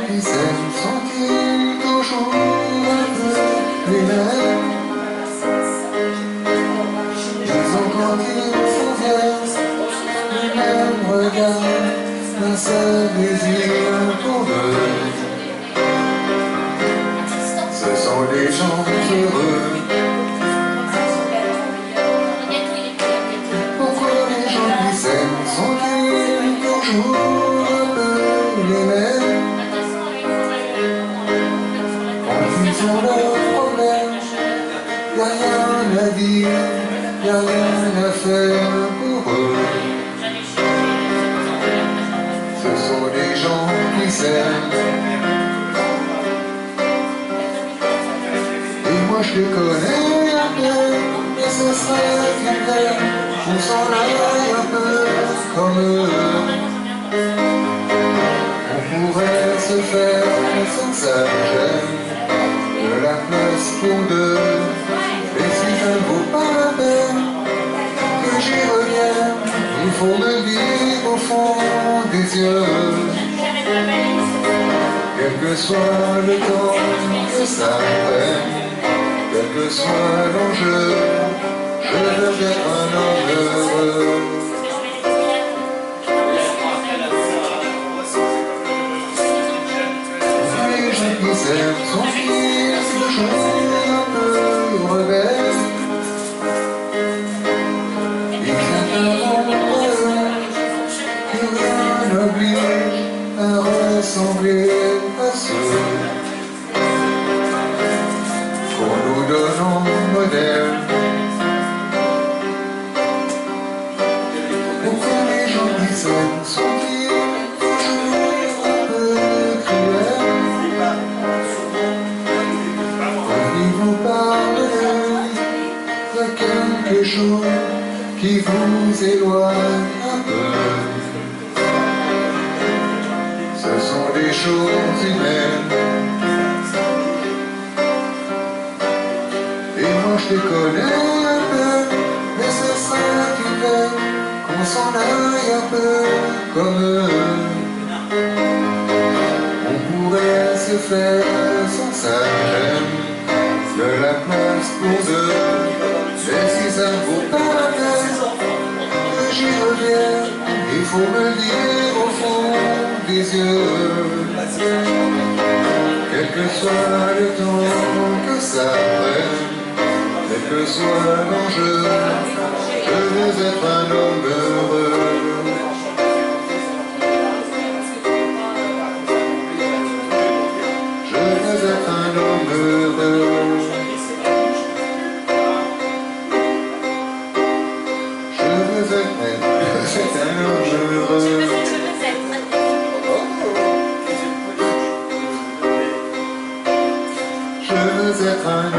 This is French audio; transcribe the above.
qui s'aiment sont-ils toujours un peu les mêmes? Ils ont quand ils sont vieux, le même regard, un seul désir pour eux. Ce sont des gens heureux. Pourquoi les gens qui s'aiment sont-ils toujours un peu les mêmes? Quand ils ont leurs problèmes, y'a rien à dire, y'a rien à faire pour eux. Ce sont des gens qui s'aiment. Et moi je te connais un peu, mais ce serait une peine qu'on s'en aille un peu comme eux. On pourrait se faire sans ça gêne, de la place pour deux. Et si ça ne vaut pas la peine que j'y revienne, il faut me dire au fond des yeux. Quel que soit le temps que ça prenne, quel que soit l'enjeu, je veux être un homme heureux. Les gens qui s'aiment sont-ils toujours un peu rebelles? Ils ont un monde que rien n'oblige à ressembler à ceux qu'on nous donne en modèle. Pourquoi les gens qui s'aiment sont-ils toujours un peu cruels? Quand ils vous parlent d'eux, il y a quelque chose qui vous éloigne un peu. Ce sont des choses humaines. Et moi je te connais un peu, mais ce serait une peine qu'on s'en aille un peu comme eux. On pourrait se faire sans ça gêne, de la place pour deux. Mais si ça ne vaut pas la peine que j'y revienne, il faut me dire au fond des yeux. Quel que soit le temps que ça prenne, quel que soit l'enjeu, je veux être un homme heureux. Je veux être un homme heureux. Je veux être un homme heureux. Je veux être un